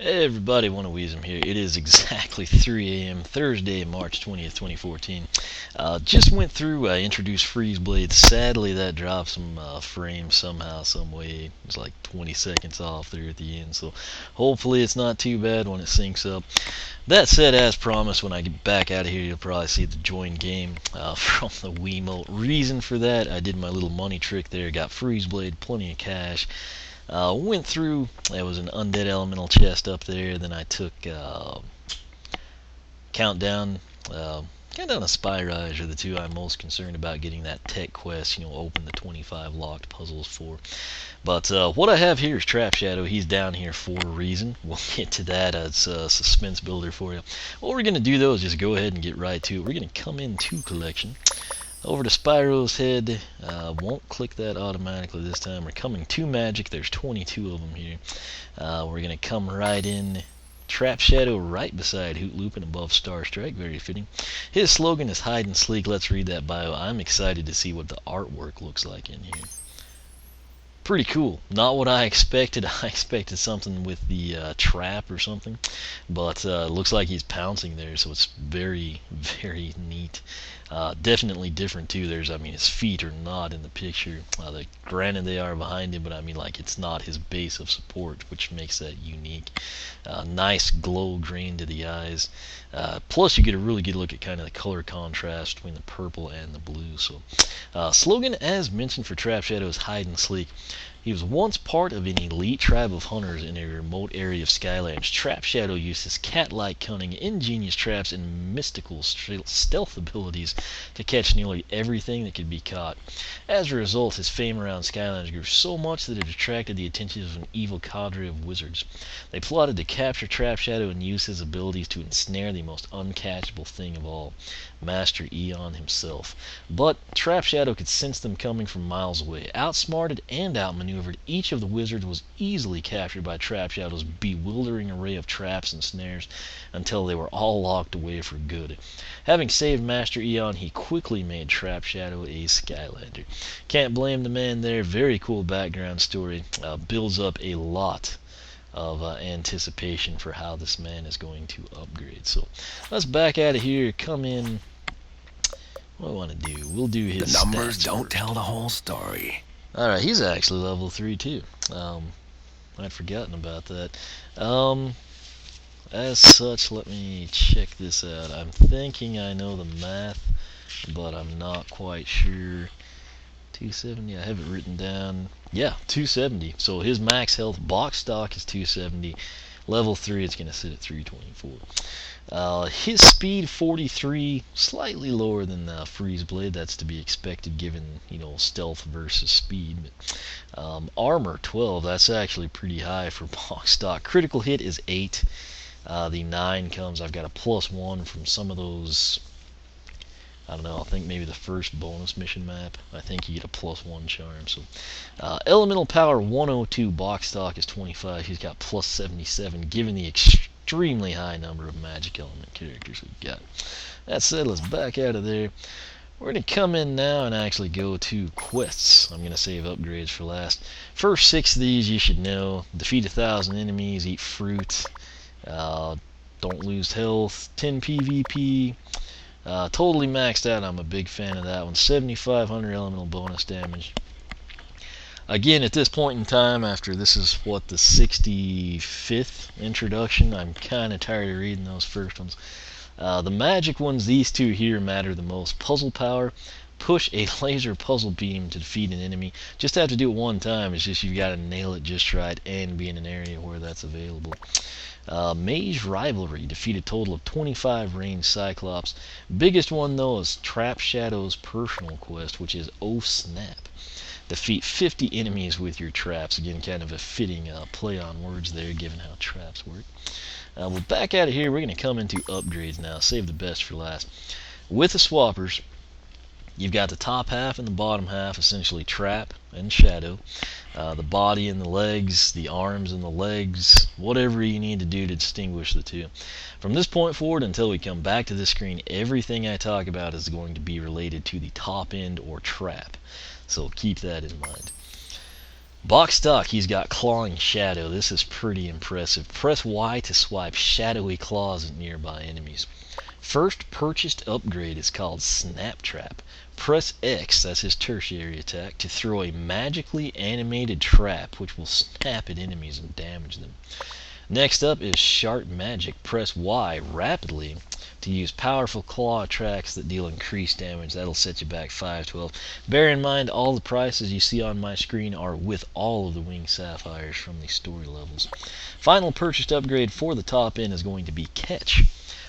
Hey everybody, One-A-Weasem here. It is exactly 3 a.m. Thursday, March 20th, 2014. Just went through, I introduced Freeze Blade. Sadly, that dropped some frames somehow, some way. It was like 20 seconds off there at the end, so hopefully it's not too bad when it syncs up. That said, as promised, when I get back out of here, you'll probably see the join game from the Wiimote. Reason for that, I did my little money trick there, got Freeze Blade, plenty of cash. Went through, there was an undead elemental chest up there, then I took Countdown, Countdown and Spyrage are the two I'm most concerned about getting that tech quest, open the 25 locked puzzles for. But what I have here is Trap Shadow. He's down here for a reason. We'll get to that as a suspense builder for you. What we're going to do though is just go ahead and get right to it. We're going to come into collection. Over to Spyro's head. Won't click that automatically this time. We're coming to magic. There's 22 of them here. We're going to come right in. Trap Shadow right beside Hoot Loop and above Star Strike. Very fitting. His slogan is Hide and Sleek. Let's read that bio. I'm excited to see what the artwork looks like in here. Pretty cool. Not what I expected. I expected something with the trap or something. But looks like he's pouncing there, so it's very, very neat. Definitely different too. His feet are not in the picture. Granted, they are behind him, but it's not his base of support, which makes that unique. Nice glow green to the eyes. Plus, you get a really good look at kind of the color contrast between the purple and the blue. So, slogan, as mentioned for Trap Shadow, is Hide and Sleek. He was once part of an elite tribe of hunters in a remote area of Skylanders. Trap Shadow used his cat-like cunning, ingenious traps, and mystical stealth abilities to catch nearly everything that could be caught. As a result, his fame around Skylanders grew so much that it attracted the attention of an evil cadre of wizards. They plotted to capture Trap Shadow and use his abilities to ensnare the most uncatchable thing of all, Master Eon himself. But Trap Shadow could sense them coming from miles away. Outsmarted and outmaneuvered, each of the wizards was easily captured by Trap Shadow's bewildering array of traps and snares until they were all locked away for good. Having saved Master Eon, he quickly made Trap Shadow a Skylander. Can't blame the man there. Very cool background story. Builds up a lot of anticipation for how this man is going to upgrade. So let's back out of here, come in. What do I want to do? We'll do his The numbers stats don't first. tell the whole story. Alright, he's actually level 3 too. I'd forgotten about that. As such, let me check this out. I'm thinking I know the math, but I'm not quite sure. 270, I have it written down. Yeah, 270. So his max health box stock is 270. Level 3, it's going to sit at 324. His speed 43, slightly lower than Freeze Blade. That's to be expected given, stealth versus speed. But, armor 12, that's actually pretty high for box stock. Critical hit is 8. The 9 comes, I've got a +1 from some of those. I don't know, I think maybe the first bonus mission map, I think you get a +1 charm. So, elemental power 102, box stock is 25. He's got +77, given the extremely high number of magic element characters we've got. That said, let's back out of there. We're going to come in now and actually go to quests. I'm going to save upgrades for last. First 6 of these you should know. Defeat 1,000 enemies, eat fruit, don't lose health, 10 PvP. Totally maxed out. I'm a big fan of that one. 7,500 elemental bonus damage. Again, at this point in time, after this is the 65th introduction, I'm kind of tired of reading those first ones. The magic ones, these two here matter the most. Puzzle power. Push a laser puzzle beam to defeat an enemy. Just have to do it one time. It's just you've got to nail it just right and be in an area where that's available. Mage Rivalry, defeat a total of 25 ranged Cyclops. Biggest one though is Trap Shadow's personal quest, which is Oh Snap. Defeat 50 enemies with your traps. Again, kind of a fitting play on words there, given how traps work. We'll back out of here. We're going to come into upgrades now. Save the best for last. With the swappers, you've got the top half and the bottom half, essentially Trap and Shadow. The body and the legs, the arms and the legs, whatever you need to do to distinguish the two. From this point forward until we come back to this screen, everything I talk about is going to be related to the top end or Trap. So keep that in mind. Box stock, he's got Clawing Shadow. This is pretty impressive. Press Y to swipe shadowy claws at nearby enemies. First purchased upgrade is called Snap Trap. Press X, that's his tertiary attack, to throw a magically animated trap which will snap at enemies and damage them. Next up is Sharp Magic. Press Y rapidly to use powerful claw attacks that deal increased damage. That'll set you back 512. Bear in mind, all the prices you see on my screen are with all of the Winged Sapphires from the story levels. Final purchased upgrade for the top end is going to be Catch.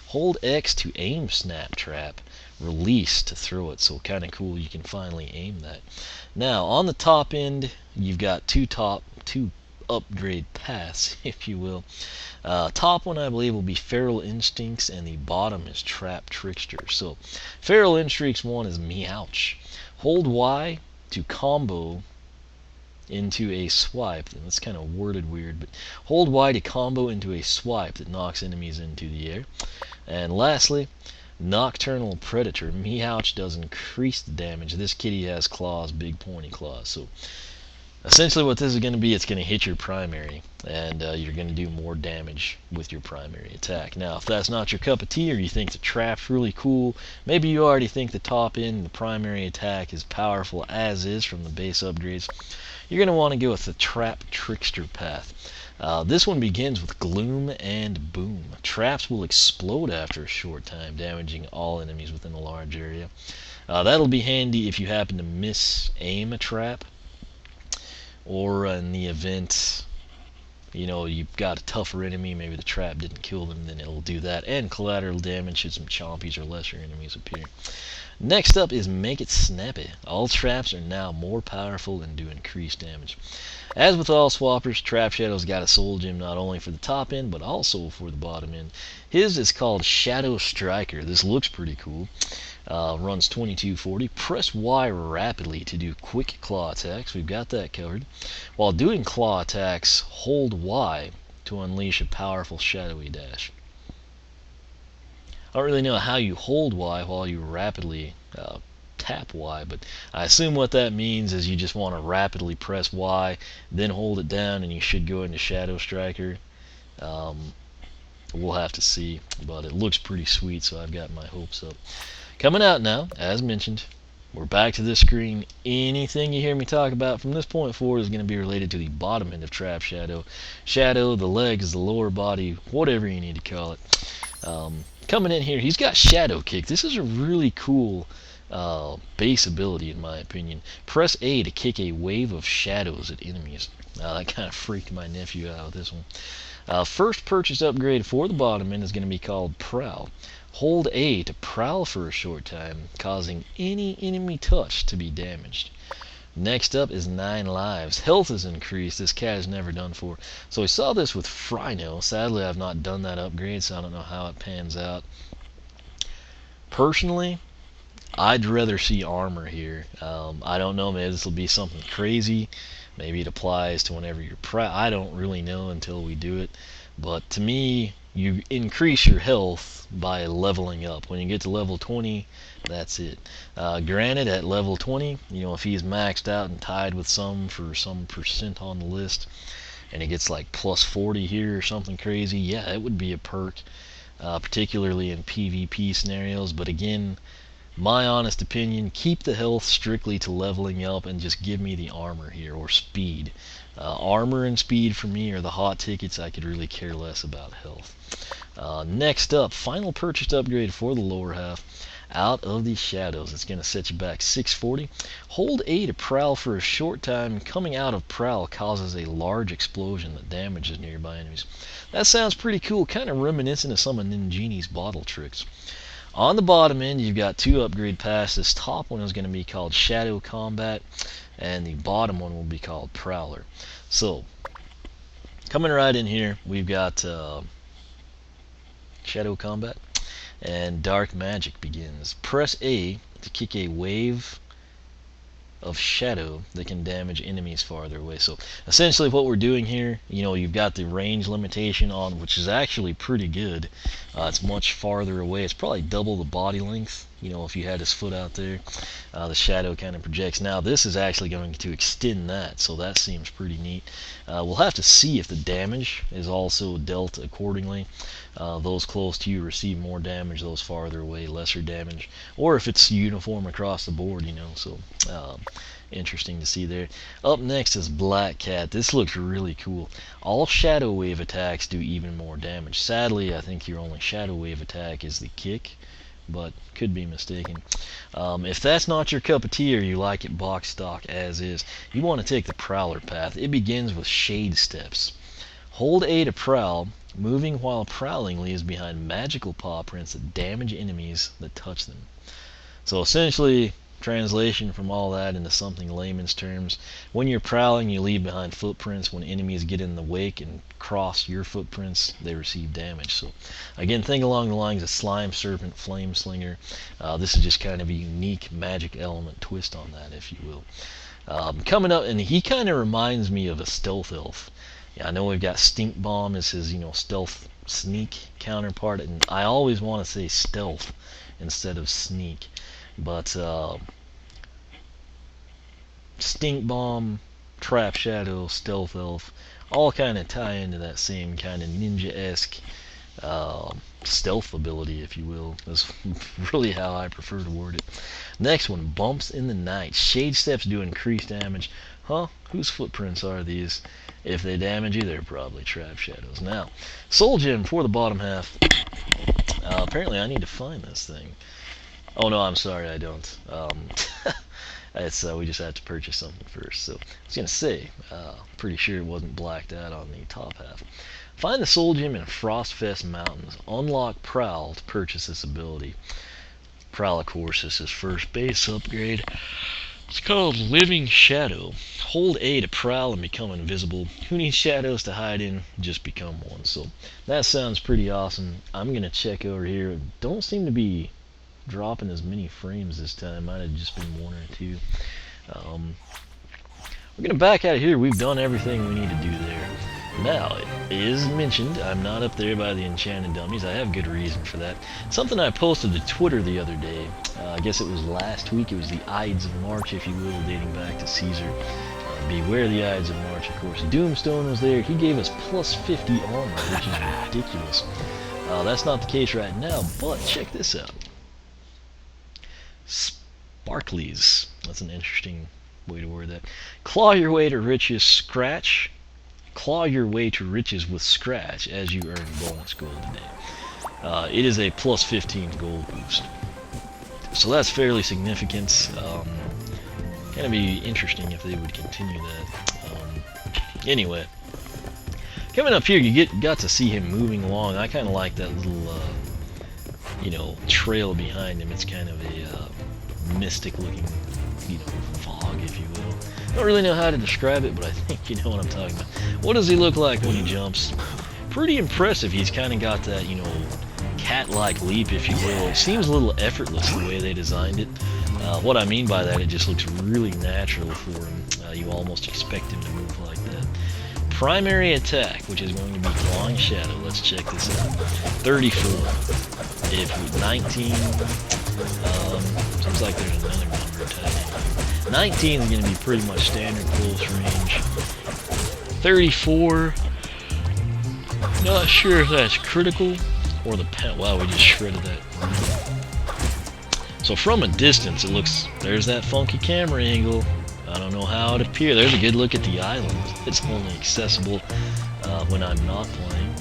Hold X to aim Snap Trap. Release to throw it. So kind of cool, you can finally aim that. Now on the top end, you've got two upgrade paths, if you will. Top one I believe will be Feral Instincts, and the bottom is Trap Trickster. So Feral Instincts 1 is Meowch. Hold Y to combo into a swipe, and that's kind of worded weird, but hold Y to combo into a swipe that knocks enemies into the air. And lastly, Nocturnal Predator. Meowch does increase the damage. This kitty has claws, big pointy claws. So essentially what this is going to be, it's going to hit your primary, and you're going to do more damage with your primary attack. Now, if that's not your cup of tea, or you think the trap's really cool, maybe you already think the top end, the primary attack, is powerful as is from the base upgrades, you're going to want to go with the Trap Trickster path. This one begins with Gloom and Boom. Traps will explode after a short time, damaging all enemies within a large area. That'll be handy if you happen to miss aim a trap, or in the event you've got a tougher enemy, maybe the trap didn't kill them, then it'll do that, and collateral damage should some chompies or lesser enemies appear. Next up is Make It Snappy. All traps are now more powerful and do increased damage. As with all swappers, Trap Shadow's got a soul gem not only for the top end but also for the bottom end. His is called Shadow Striker. This looks pretty cool. Runs 2240. Press Y rapidly to do quick claw attacks. We've got that covered. While doing claw attacks, hold Y to unleash a powerful shadowy dash. I don't really know how you hold Y while you rapidly tap Y, but I assume what that means is you just want to rapidly press Y, then hold it down, and you should go into Shadow Striker. We'll have to see, but it looks pretty sweet, so I've got my hopes up. Coming out now, as mentioned, we're back to this screen. Anything you hear me talk about from this point forward is going to be related to the bottom end of Trap Shadow. Shadow, the legs, the lower body, whatever you need to call it. Coming in here, he's got Shadow Kick. This is a really cool base ability in my opinion. Press A to kick a wave of shadows at enemies. That kind of freaked my nephew out with this one. First purchase upgrade for the bottom end is going to be called Prowl. Hold A to prowl for a short time, causing any enemy touch to be damaged. Next up is 9 lives. Health is increased. This cat has never done for. So we saw this with Frino. Sadly, I've not done that upgrade, so I don't know how it pans out. Personally, I'd rather see armor here. I don't know, maybe this will be something crazy. Maybe it applies to whenever you're I don't really know until we do it. But to me, you increase your health by leveling up. When you get to level 20, that's it. Granted, at level 20, if he's maxed out and tied with some for some percent on the list, and he gets like plus 40 here or something crazy, yeah, it would be a perk, particularly in PvP scenarios. But again, my honest opinion, keep the health strictly to leveling up and just give me the armor here, or speed. Armor and speed for me are the hot tickets. I could really care less about health. Next up, final purchased upgrade for the lower half. Out of the Shadows. It's going to set you back 640. Hold A to prowl for a short time. Coming out of prowl causes a large explosion that damages nearby enemies. That sounds pretty cool, kind of reminiscent of some of Ninjini's bottle tricks. On the bottom end, you've got 2 upgrade paths. This top one is going to be called Shadow Combat, and the bottom one will be called Prowler. So, coming right in here, we've got Shadow Combat, and Dark Magic begins. Press A to kick a wave of shadow that can damage enemies farther away. So essentially what we're doing here, you've got the range limitation on, which is actually pretty good. It's much farther away. It's probably double the body length You know, if you had his foot out there, the shadow kind of projects. Now this is actually going to extend that, so that seems pretty neat. We'll have to see if the damage is also dealt accordingly. Those close to you receive more damage, those farther away lesser damage, or if it's uniform across the board, you know. So interesting to see there. Up next is Black Cat. This looks really cool. All Shadow Wave attacks do even more damage. Sadly, I think your only Shadow Wave attack is the kick, but could be mistaken. If that's not your cup of tea or you like it box stock as is, you want to take the Prowler path. It begins with Shade Steps. Hold A to prowl. Moving while prowling leaves behind magical paw prints that damage enemies that touch them. So essentially, translation from all that into something layman's terms, when you're prowling you leave behind footprints. When enemies get in the wake and cross your footprints, they receive damage. So again, think along the lines of Slime Serpent, Flame Slinger. This is just kind of a unique magic element twist on that, if you will. Coming up, and he kind of reminds me of a stealth elf. Yeah, I know we've got Stink Bomb as his, you know, stealth sneak counterpart, and I always want to say stealth instead of sneak, but Stink Bomb, Trap Shadow, Stealth Elf, all kind of tie into that same kind of ninja-esque stealth ability, if you will. That's really how I prefer to word it. Next one, Bumps in the Night. Shade Steps do increased damage. Huh? Whose footprints are these? If they damage you, they're probably Trap Shadows. Now, Soul Gem for the bottom half. Apparently I need to find this thing. Oh no, I'm sorry, I don't. It's we just had to purchase something first. So I was gonna say, pretty sure it wasn't blacked out on the top half. Find the Soul Gem in Frostfest Mountains. Unlock Prowl to purchase this ability. Prowl, of course, is his first base upgrade. It's called Living Shadow. Hold A to prowl and become invisible. Who needs shadows to hide in? Just become one. So that sounds pretty awesome. I'm gonna check over here. Don't seem to be dropping as many frames this time. Might have just been one or two. We're gonna back out of here. We've done everything we need to do there. Now, it is mentioned I'm not up there by the enchanted dummies. I have good reason for that. Something I posted to Twitter the other day. I guess it was last week. It was the Ides of March, if you will, dating back to Caesar. Beware the Ides of March, of course. Doomstone was there. He gave us plus 50 armor, which is ridiculous. That's not the case right now, but check this out. Sparklies. That's an interesting way to word that. Claw your way to riches. Scratch. Claw your way to riches with Scratch as you earn bonus gold today. It is a plus 15 gold boost. So that's fairly significant. Gonna be interesting if they would continue that. Anyway, coming up here, you got to see him moving along. I kind of like that little, you know, trail behind him. It's kind of a mystic-looking, you know, fog, if you will. Don't really know how to describe it, but I think you know what I'm talking about. What does he look like when he jumps? Pretty impressive. He's kind of got that, you know, cat-like leap, if you will. It seems a little effortless the way they designed it. What I mean by that, it just looks really natural for him. You almost expect him to move like that. Primary attack, which is going to be Clawing Shadow. Let's check this out. 34. If 19, seems like there's another number attacking. 19 is going to be pretty much standard close range. 34. Not sure if that's critical or the pen. Wow, we just shredded that. So from a distance, it looks, there's that funky camera angle. I don't know how it appears. There's a good look at the island. It's only accessible when I'm not playing.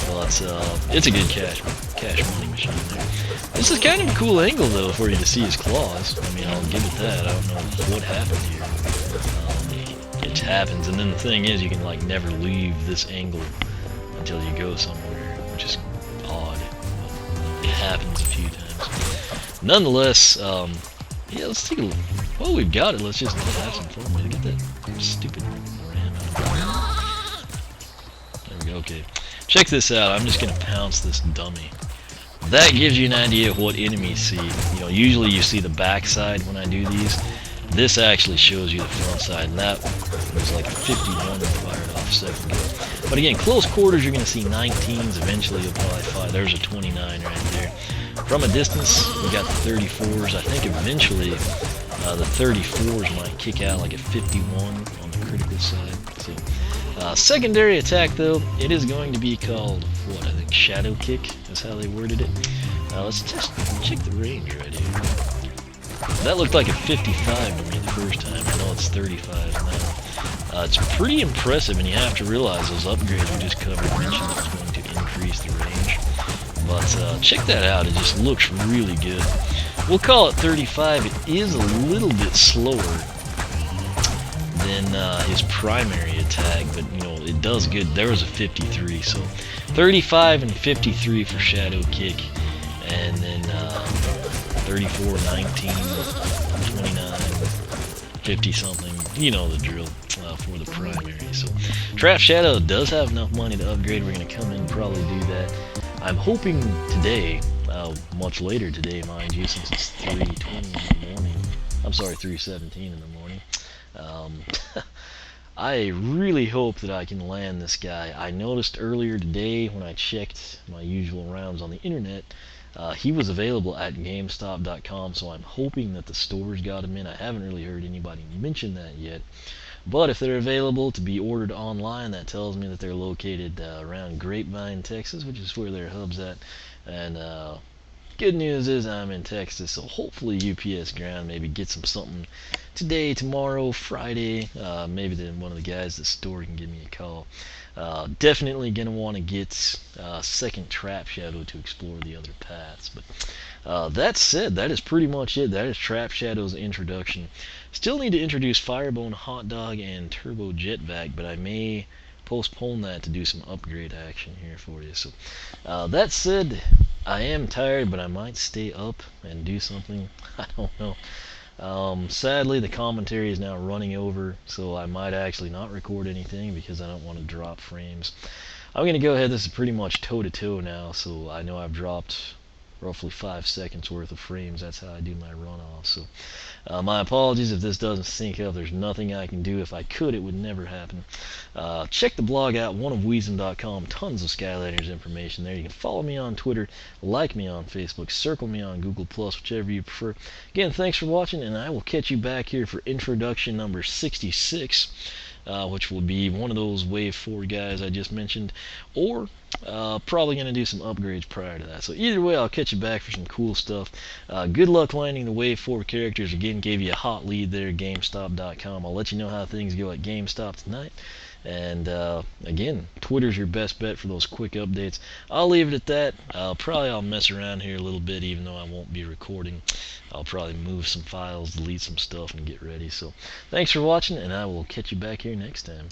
Well, it's a good cash money machine there. This is kind of a cool angle, though, for you to see his claws. I mean, I'll give it that. I don't know what happened here. It happens, and then the thing is, you can like never leave this angle until you go somewhere, which is odd. But it happens a few times. Nonetheless, yeah, let's take a look. Well, we've got it. Let's just have some fun with it. Get that stupid ram out. There we go. Okay. Check this out. I'm just going to pounce this dummy. That gives you an idea of what enemies see. You know, usually you see the back side when I do these. This actually shows you the front side, and that was like a 51 that fired off a second ago. But again, close quarters, you're going to see 19s. Eventually, you'll probably fire. There's a 29 right there. From a distance, we got the 34s. I think eventually the 34s might kick out like a 51 on the critical side. So, secondary attack though, it is going to be called, what, I think Shadow Kick is how they worded it. Let's just check the range right here. That looked like a 55 to me the first time. I know it's 35 now. It's pretty impressive, and you have to realize those upgrades we just covered mentioned that was going to increase the range. But check that out, it just looks really good. We'll call it 35. It is a little bit slower than his primary attack, but you know, it does good. There was a 53, so 35 and 53 for Shadow Kick, and then 34, 19, 29, 50 something, you know the drill for the primary. So Trap Shadow does have enough money to upgrade. We're going to come in and probably do that. I'm hoping today, much later today, mind you, since it's 3:20 in the morning. I'm sorry, 3:17 in the morning. I really hope that I can land this guy. I noticed earlier today when I checked my usual rounds on the internet, he was available at GameStop.com, so I'm hoping that the stores got him in. I haven't really heard anybody mention that yet. But if they're available to be ordered online, that tells me that they're located around Grapevine, Texas, which is where their hub's at. And good news is I'm in Texas, so hopefully UPS Ground maybe gets them something today, tomorrow, Friday. Maybe then one of the guys at the store can give me a call. Definitely going to want to get second Trap Shadow to explore the other paths. But that said, that is pretty much it. That is Trap Shadow's introduction. Still need to introduce Firebone, Hot Dog, and Turbo Jetpack, but I may postpone that to do some upgrade action here for you. So that said, I am tired, but I might stay up and do something. I don't know. Sadly, the commentary is now running over, so I might actually not record anything because I don't want to drop frames. I'm going to go ahead. This is pretty much toe-to-toe now, so I know I've dropped roughly 5 seconds worth of frames. That's how I do my runoff. So my apologies if this doesn't sync up. There's nothing I can do. If I could, it would never happen. Check the blog out, oneofweezem.com. Tons of Skylanders information there. You can follow me on Twitter, like me on Facebook, circle me on Google+, whichever you prefer. Again, thanks for watching, and I will catch you back here for introduction number 66. Which will be one of those Wave 4 guys I just mentioned, or probably going to do some upgrades prior to that. So either way, I'll catch you back for some cool stuff. Good luck landing the Wave 4 characters. Again, gave you a hot lead there, GameStop.com. I'll let you know how things go at GameStop tonight. And again, Twitter's your best bet for those quick updates. I'll leave it at that. I'll mess around here a little bit, even though I won't be recording. I'll probably move some files, delete some stuff, and get ready. So thanks for watching, and I will catch you back here next time.